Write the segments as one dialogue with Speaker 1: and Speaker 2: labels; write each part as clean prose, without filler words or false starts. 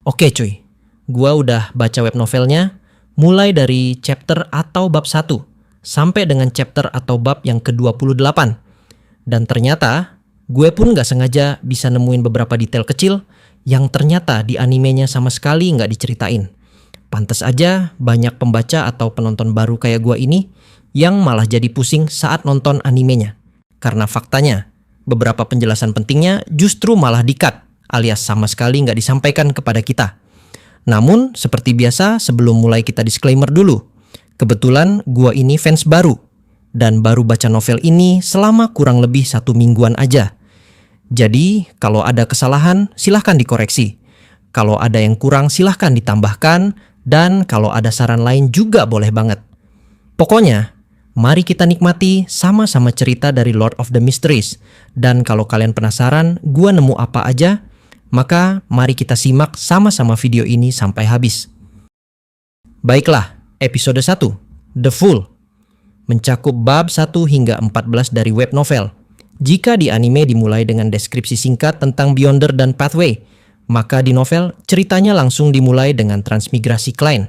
Speaker 1: Oke cuy, gua udah baca web novelnya mulai dari chapter atau bab 1 sampai dengan chapter atau bab yang ke-28. Dan ternyata gue pun gak sengaja bisa nemuin beberapa detail kecil yang ternyata di animenya sama sekali gak diceritain. Pantes aja banyak pembaca atau penonton baru kayak gua ini yang malah jadi pusing saat nonton animenya. Karena faktanya, beberapa penjelasan pentingnya justru malah di-cut alias sama sekali nggak disampaikan kepada kita. Namun, seperti biasa sebelum mulai kita disclaimer dulu. Kebetulan gua ini fans baru dan baru baca novel ini selama kurang lebih 1 mingguan aja. Jadi, kalau ada kesalahan silahkan dikoreksi. Kalau ada yang kurang silahkan ditambahkan dan kalau ada saran lain juga boleh banget. Pokoknya, mari kita nikmati sama-sama cerita dari Lord of the Mysteries. Dan kalau kalian penasaran gua nemu apa aja, maka mari kita simak sama-sama video ini sampai habis. Baiklah, episode 1, The Fool, mencakup bab 1 hingga 14 dari web novel. Jika di anime dimulai dengan deskripsi singkat tentang Beyonder dan Pathway, maka di novel ceritanya langsung dimulai dengan transmigrasi Klein.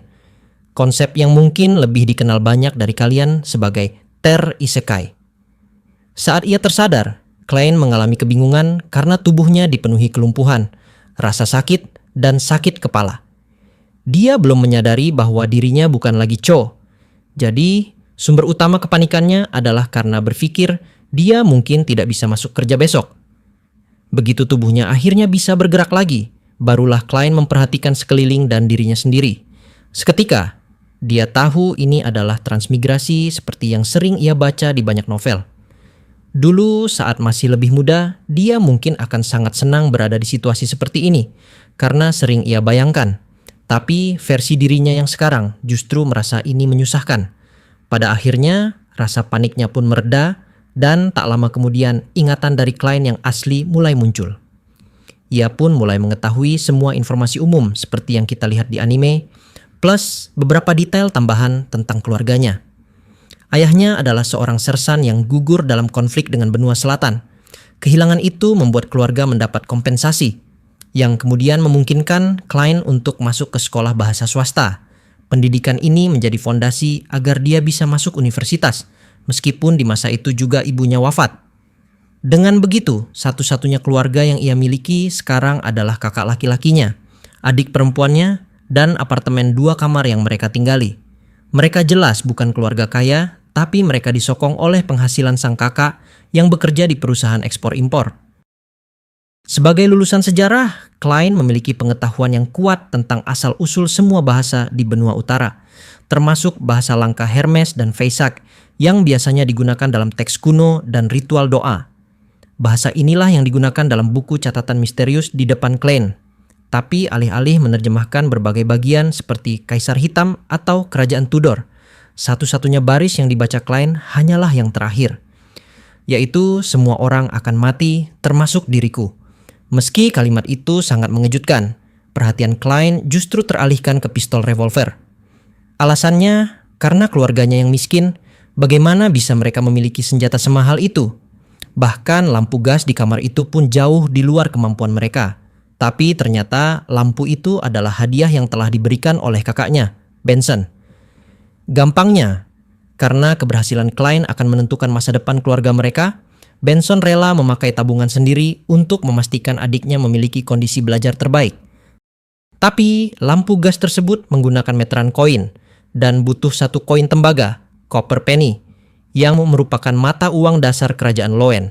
Speaker 1: Konsep yang mungkin lebih dikenal banyak dari kalian sebagai Ter Isekai. Saat ia tersadar, Klein mengalami kebingungan karena tubuhnya dipenuhi kelumpuhan, rasa sakit, dan sakit kepala. Dia belum menyadari bahwa dirinya bukan lagi Cho. Jadi, sumber utama kepanikannya adalah karena berpikir dia mungkin tidak bisa masuk kerja besok. Begitu tubuhnya akhirnya bisa bergerak lagi, barulah Klein memperhatikan sekeliling dan dirinya sendiri. Seketika, dia tahu ini adalah transmigrasi seperti yang sering ia baca di banyak novel. Dulu saat masih lebih muda, dia mungkin akan sangat senang berada di situasi seperti ini karena sering ia bayangkan. Tapi versi dirinya yang sekarang justru merasa ini menyusahkan. Pada akhirnya, rasa paniknya pun mereda dan tak lama kemudian ingatan dari Klein yang asli mulai muncul. Ia pun mulai mengetahui semua informasi umum seperti yang kita lihat di anime, plus beberapa detail tambahan tentang keluarganya. Ayahnya adalah seorang sersan yang gugur dalam konflik dengan benua selatan. Kehilangan itu membuat keluarga mendapat kompensasi, yang kemudian memungkinkan Klein untuk masuk ke sekolah bahasa swasta. Pendidikan ini menjadi fondasi agar dia bisa masuk universitas, meskipun di masa itu juga ibunya wafat. Dengan begitu, satu-satunya keluarga yang ia miliki sekarang adalah kakak laki-lakinya, adik perempuannya, dan apartemen 2 kamar yang mereka tinggali. Mereka jelas bukan keluarga kaya, tapi mereka disokong oleh penghasilan sang kakak yang bekerja di perusahaan ekspor-impor. Sebagai lulusan sejarah, Klein memiliki pengetahuan yang kuat tentang asal-usul semua bahasa di benua utara, termasuk bahasa langka Hermes dan Feisak yang biasanya digunakan dalam teks kuno dan ritual doa. Bahasa inilah yang digunakan dalam buku catatan misterius di depan Klein. Tapi alih-alih menerjemahkan berbagai bagian seperti Kaisar Hitam atau Kerajaan Tudor, satu-satunya baris yang dibaca Klein hanyalah yang terakhir, yaitu semua orang akan mati termasuk diriku. Meski kalimat itu sangat mengejutkan, perhatian Klein justru teralihkan ke pistol revolver. Alasannya, karena keluarganya yang miskin, bagaimana bisa mereka memiliki senjata semahal itu? Bahkan lampu gas di kamar itu pun jauh di luar kemampuan mereka. Tapi ternyata lampu itu adalah hadiah yang telah diberikan oleh kakaknya, Benson. Gampangnya, karena keberhasilan Klein akan menentukan masa depan keluarga mereka, Benson rela memakai tabungan sendiri untuk memastikan adiknya memiliki kondisi belajar terbaik. Tapi lampu gas tersebut menggunakan meteran koin dan butuh 1 koin tembaga, copper penny, yang merupakan mata uang dasar kerajaan Loen.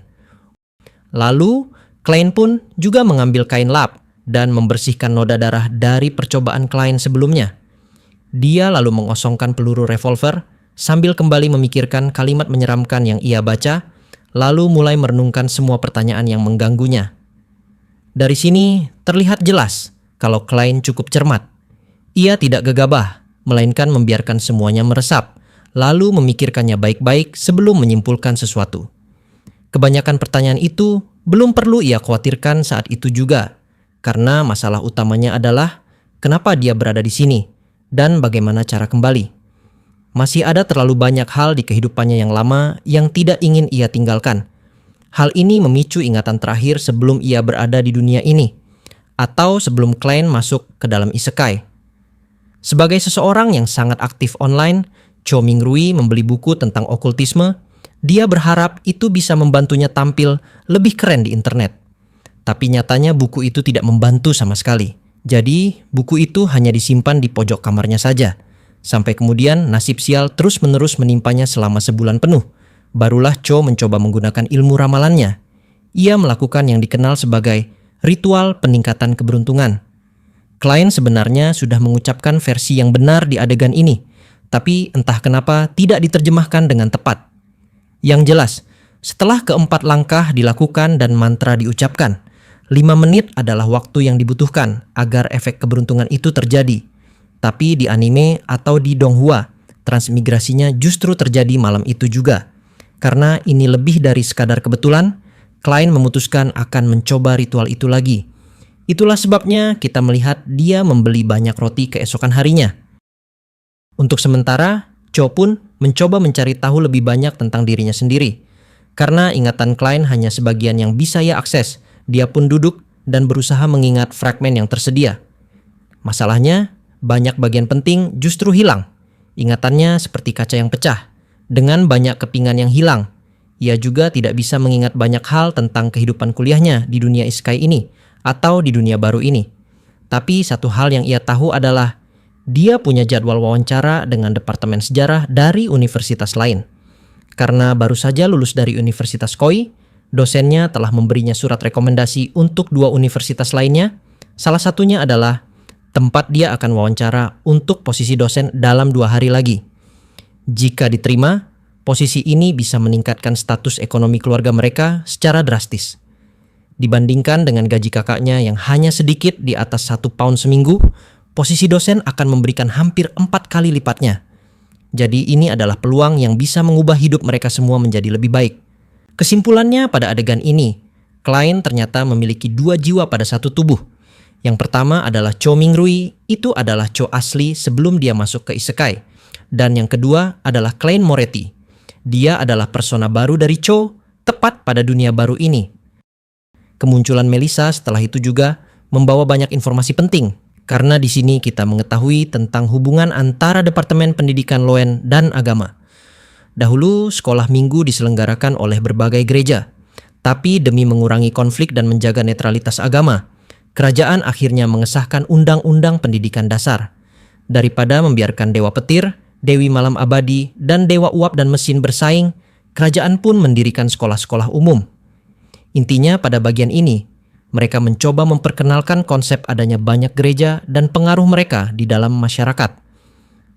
Speaker 1: Lalu, Klein pun juga mengambil kain lap dan membersihkan noda darah dari percobaan Klein sebelumnya. Dia lalu mengosongkan peluru revolver sambil kembali memikirkan kalimat menyeramkan yang ia baca, lalu mulai merenungkan semua pertanyaan yang mengganggunya. Dari sini terlihat jelas kalau Klein cukup cermat. Ia tidak gegabah, melainkan membiarkan semuanya meresap, lalu memikirkannya baik-baik sebelum menyimpulkan sesuatu. Kebanyakan pertanyaan itu belum perlu ia khawatirkan saat itu juga, karena masalah utamanya adalah kenapa dia berada di sini dan bagaimana cara kembali. Masih ada terlalu banyak hal di kehidupannya yang lama yang tidak ingin ia tinggalkan. Hal ini memicu ingatan terakhir sebelum ia berada di dunia ini. atau sebelum klien masuk ke dalam isekai. Sebagai seseorang yang sangat aktif online, Cho Mingrui membeli buku tentang okultisme. Dia berharap itu bisa membantunya tampil lebih keren di internet. Tapi nyatanya buku itu tidak membantu sama sekali. Jadi, buku itu hanya disimpan di pojok kamarnya saja. Sampai kemudian nasib sial terus-menerus menimpanya selama sebulan penuh. Barulah Cho mencoba menggunakan ilmu ramalannya. Ia melakukan yang dikenal sebagai ritual peningkatan keberuntungan. Klien sebenarnya sudah mengucapkan versi yang benar di adegan ini, tapi entah kenapa tidak diterjemahkan dengan tepat. Yang jelas, setelah keempat langkah dilakukan dan mantra diucapkan, 5 menit adalah waktu yang dibutuhkan agar efek keberuntungan itu terjadi. Tapi di anime atau di donghua, transmigrasinya justru terjadi malam itu juga. Karena ini lebih dari sekadar kebetulan, klien memutuskan akan mencoba ritual itu lagi. Itulah sebabnya kita melihat dia membeli banyak roti keesokan harinya. Untuk sementara, Cho pun mencoba mencari tahu lebih banyak tentang dirinya sendiri. Karena ingatan klien hanya sebagian yang bisa ia akses, dia pun duduk dan berusaha mengingat fragmen yang tersedia. Masalahnya, banyak bagian penting justru hilang. Ingatannya seperti kaca yang pecah, dengan banyak kepingan yang hilang. Ia juga tidak bisa mengingat banyak hal tentang kehidupan kuliahnya di dunia isekai ini, atau di dunia baru ini. Tapi satu hal yang ia tahu adalah, dia punya jadwal wawancara dengan Departemen Sejarah dari universitas lain. Karena baru saja lulus dari Universitas Koi, dosennya telah memberinya surat rekomendasi untuk 2 universitas lainnya. Salah satunya adalah tempat dia akan wawancara untuk posisi dosen dalam 2 hari lagi. Jika diterima, posisi ini bisa meningkatkan status ekonomi keluarga mereka secara drastis. Dibandingkan dengan gaji kakaknya yang hanya sedikit di atas 1 pound seminggu, posisi dosen akan memberikan hampir 4 kali lipatnya. Jadi ini adalah peluang yang bisa mengubah hidup mereka semua menjadi lebih baik. Kesimpulannya pada adegan ini, klien ternyata memiliki 2 jiwa pada satu tubuh. Yang pertama adalah Cho Mingrui, itu adalah Cho asli sebelum dia masuk ke isekai. Dan yang kedua adalah Klein Moretti. Dia adalah persona baru dari Cho, tepat pada dunia baru ini. Kemunculan Melissa setelah itu juga membawa banyak informasi penting. Karena di sini kita mengetahui tentang hubungan antara Departemen Pendidikan Loen dan agama. Dahulu, sekolah minggu diselenggarakan oleh berbagai gereja. Tapi demi mengurangi konflik dan menjaga netralitas agama, kerajaan akhirnya mengesahkan Undang-Undang Pendidikan Dasar. Daripada membiarkan Dewa Petir, Dewi Malam Abadi, dan Dewa Uap dan Mesin bersaing, kerajaan pun mendirikan sekolah-sekolah umum. Intinya pada bagian ini, mereka mencoba memperkenalkan konsep adanya banyak gereja dan pengaruh mereka di dalam masyarakat.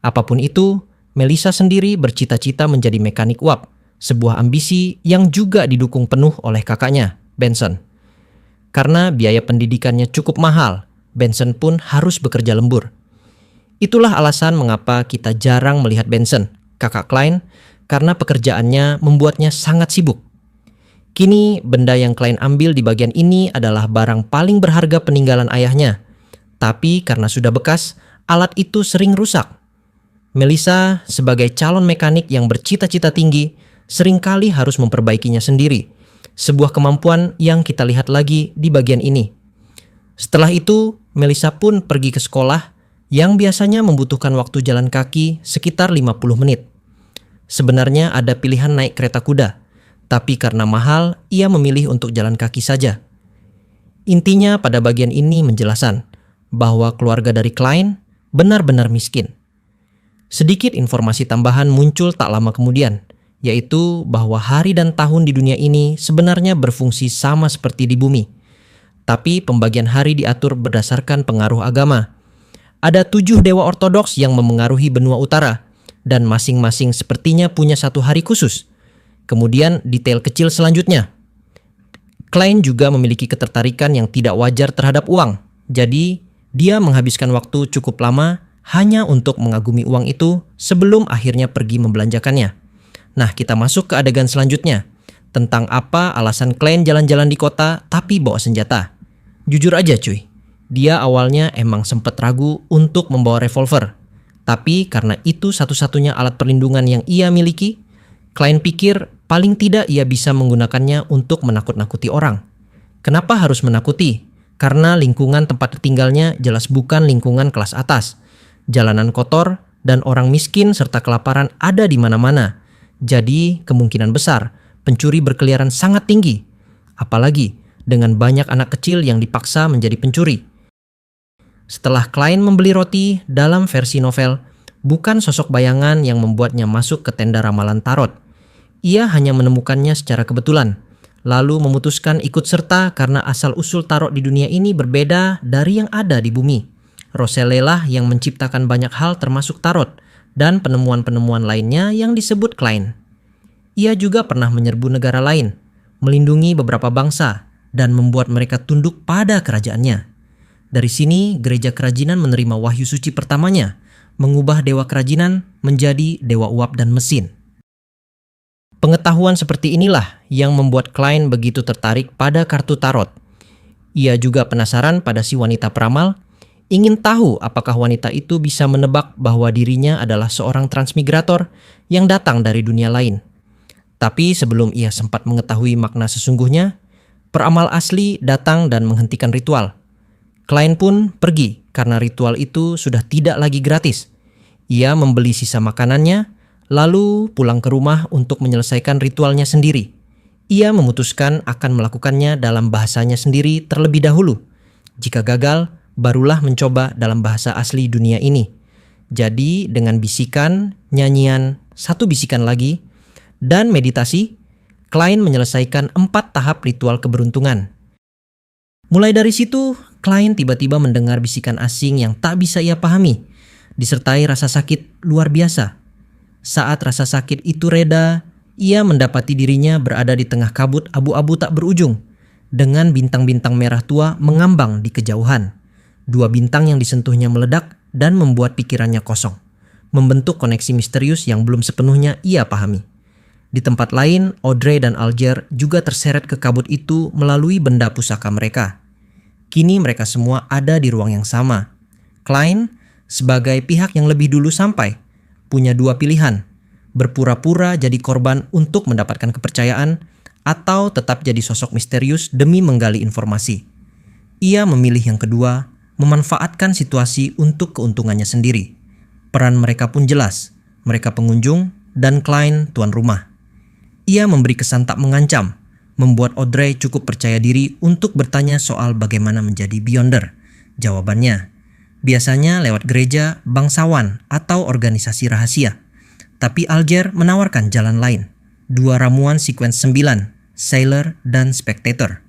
Speaker 1: Apapun itu, Melissa sendiri bercita-cita menjadi mekanik uap, sebuah ambisi yang juga didukung penuh oleh kakaknya, Benson. Karena biaya pendidikannya cukup mahal, Benson pun harus bekerja lembur. Itulah alasan mengapa kita jarang melihat Benson, kakak Klein, karena pekerjaannya membuatnya sangat sibuk. Kini, benda yang Klein ambil di bagian ini adalah barang paling berharga peninggalan ayahnya. Tapi karena sudah bekas, alat itu sering rusak. Melissa, sebagai calon mekanik yang bercita-cita tinggi, seringkali harus memperbaikinya sendiri. Sebuah kemampuan yang kita lihat lagi di bagian ini. Setelah itu, Melissa pun pergi ke sekolah yang biasanya membutuhkan waktu jalan kaki sekitar 50 menit. Sebenarnya ada pilihan naik kereta kuda, tapi karena mahal, ia memilih untuk jalan kaki saja. Intinya pada bagian ini menjelaskan bahwa keluarga dari Klein benar-benar miskin. Sedikit informasi tambahan muncul tak lama kemudian, yaitu bahwa hari dan tahun di dunia ini sebenarnya berfungsi sama seperti di bumi. Tapi pembagian hari diatur berdasarkan pengaruh agama. Ada 7 dewa ortodoks yang memengaruhi benua utara, dan masing-masing sepertinya punya satu hari khusus. Kemudian detail kecil selanjutnya. Klein juga memiliki ketertarikan yang tidak wajar terhadap uang. Jadi, dia menghabiskan waktu cukup lama hanya untuk mengagumi uang itu sebelum akhirnya pergi membelanjakannya. Nah, kita masuk ke adegan selanjutnya. Tentang apa alasan Klein jalan-jalan di kota tapi bawa senjata. Jujur aja cuy, dia awalnya emang sempat ragu untuk membawa revolver. Tapi karena itu satu-satunya alat perlindungan yang ia miliki, Klein pikir paling tidak ia bisa menggunakannya untuk menakut-nakuti orang. Kenapa harus menakuti? karena lingkungan tempat tinggalnya jelas bukan lingkungan kelas atas. Jalanan kotor dan orang miskin serta kelaparan ada di mana-mana. Jadi kemungkinan besar pencuri berkeliaran sangat tinggi. Apalagi dengan banyak anak kecil yang dipaksa menjadi pencuri. Setelah Klein membeli roti dalam versi novel, bukan sosok bayangan yang membuatnya masuk ke tenda ramalan tarot. Ia hanya menemukannya secara kebetulan, lalu memutuskan ikut serta karena asal-usul tarot di dunia ini berbeda dari yang ada di bumi. Roselle lah yang menciptakan banyak hal termasuk tarot dan penemuan-penemuan lainnya yang disebut Klein. Ia juga pernah menyerbu negara lain, melindungi beberapa bangsa, dan membuat mereka tunduk pada kerajaannya. Dari sini, gereja kerajinan menerima wahyu suci pertamanya, mengubah dewa kerajinan menjadi dewa uap dan mesin. Pengetahuan seperti inilah yang membuat Klein begitu tertarik pada kartu tarot. Ia juga penasaran pada si wanita peramal, ingin tahu apakah wanita itu bisa menebak bahwa dirinya adalah seorang transmigrator yang datang dari dunia lain. Tapi sebelum ia sempat mengetahui makna sesungguhnya, peramal asli datang dan menghentikan ritual. Klein pun pergi karena ritual itu sudah tidak lagi gratis. Ia membeli sisa makanannya, lalu pulang ke rumah untuk menyelesaikan ritualnya sendiri. Ia memutuskan akan melakukannya dalam bahasanya sendiri terlebih dahulu. Jika gagal, barulah mencoba dalam bahasa asli dunia ini. Jadi dengan bisikan, nyanyian, satu bisikan lagi, dan meditasi, Klein menyelesaikan 4 tahap ritual keberuntungan. Mulai dari situ, Klein tiba-tiba mendengar bisikan asing yang tak bisa ia pahami, disertai rasa sakit luar biasa. Saat rasa sakit itu reda, ia mendapati dirinya berada di tengah kabut abu-abu tak berujung, dengan bintang-bintang merah tua mengambang di kejauhan. 2 bintang yang disentuhnya meledak dan membuat pikirannya kosong, membentuk koneksi misterius yang belum sepenuhnya ia pahami. Di tempat lain, Audrey dan Alger juga terseret ke kabut itu melalui benda pusaka mereka. Kini mereka semua ada di ruang yang sama. Klein, sebagai pihak yang lebih dulu sampai, punya 2 pilihan: berpura-pura jadi korban untuk mendapatkan kepercayaan, atau tetap jadi sosok misterius demi menggali informasi. Ia memilih yang kedua, memanfaatkan situasi untuk keuntungannya sendiri. Peran mereka pun jelas, mereka pengunjung dan Klein tuan rumah. Ia memberi kesan tak mengancam, membuat Audrey cukup percaya diri untuk bertanya soal bagaimana menjadi Beyonder. Jawabannya, biasanya lewat gereja, bangsawan, atau organisasi rahasia. Tapi Alger menawarkan jalan lain, 2 ramuan sequence 9, Sailor dan Spectator.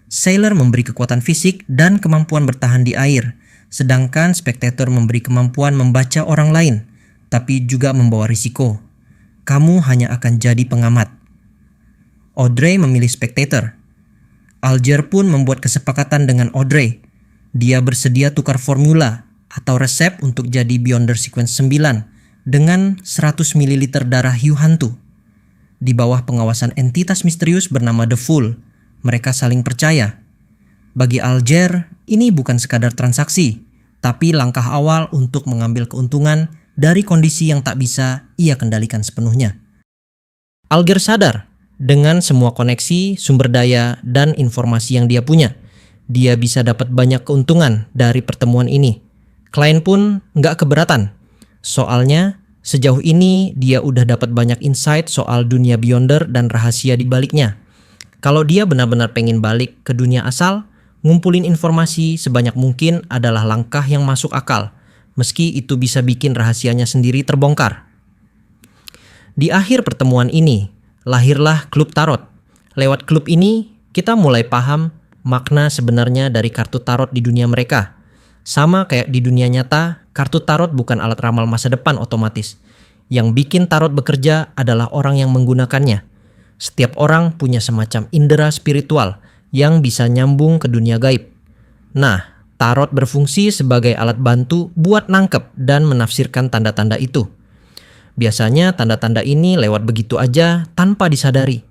Speaker 1: Sailor memberi kekuatan fisik dan kemampuan bertahan di air, sedangkan Spectator memberi kemampuan membaca orang lain, tapi juga membawa risiko. Kamu hanya akan jadi pengamat. Audrey memilih Spectator. Alger pun membuat kesepakatan dengan Audrey. Dia bersedia tukar formula atau resep untuk jadi Beyonder Sequence 9 dengan 100 ml darah hiu hantu. Di bawah pengawasan entitas misterius bernama The Fool, mereka saling percaya. Bagi Alger, ini bukan sekadar transaksi, tapi langkah awal untuk mengambil keuntungan dari kondisi yang tak bisa ia kendalikan sepenuhnya. Alger sadar, dengan semua koneksi, sumber daya, dan informasi yang dia punya, dia bisa dapat banyak keuntungan dari pertemuan ini. Klein pun nggak keberatan. Soalnya, sejauh ini dia udah dapat banyak insight soal dunia Beyonder dan rahasia di baliknya. Kalau dia benar-benar pengen balik ke dunia asal, ngumpulin informasi sebanyak mungkin adalah langkah yang masuk akal, meski itu bisa bikin rahasianya sendiri terbongkar. Di akhir pertemuan ini, lahirlah klub tarot. Lewat klub ini, kita mulai paham makna sebenarnya dari kartu tarot di dunia mereka. Sama kayak di dunia nyata, kartu tarot bukan alat ramal masa depan otomatis. Yang bikin tarot bekerja adalah orang yang menggunakannya. Setiap orang punya semacam indera spiritual yang bisa nyambung ke dunia gaib. Nah, tarot berfungsi sebagai alat bantu buat nangkep dan menafsirkan tanda-tanda itu. Biasanya tanda-tanda ini lewat begitu aja tanpa disadari.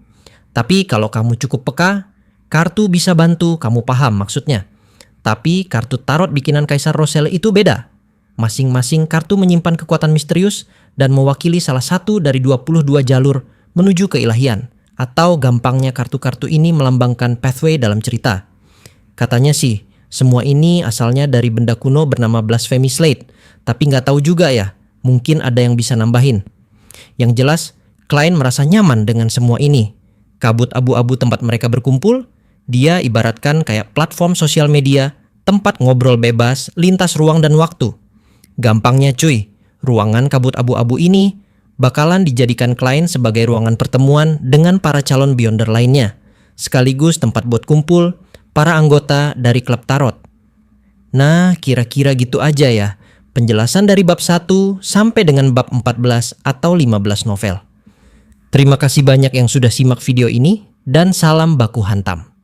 Speaker 1: Tapi kalau kamu cukup peka, kartu bisa bantu kamu paham maksudnya. Tapi kartu tarot bikinan Kaisar Roselle itu beda. Masing-masing kartu menyimpan kekuatan misterius dan mewakili salah satu dari 22 jalur menuju keilahian. Atau gampangnya kartu-kartu ini melambangkan pathway dalam cerita. Katanya sih, Semua ini asalnya dari benda kuno bernama Blasphemy Slate, tapi nggak tahu juga ya, mungkin ada yang bisa nambahin. Yang jelas, klien merasa nyaman dengan semua ini. Kabut abu-abu tempat mereka berkumpul, dia ibaratkan kayak platform sosial media, tempat ngobrol bebas, lintas ruang dan waktu. Gampangnya cuy, ruangan kabut abu-abu ini bakalan dijadikan klien sebagai ruangan pertemuan dengan para calon Beyonder lainnya, sekaligus tempat buat kumpul para anggota dari klub tarot. Nah, kira-kira gitu aja ya, penjelasan dari bab 1 sampai dengan bab 14 atau 15 novel. Terima kasih banyak yang sudah simak video ini, dan salam baku hantam.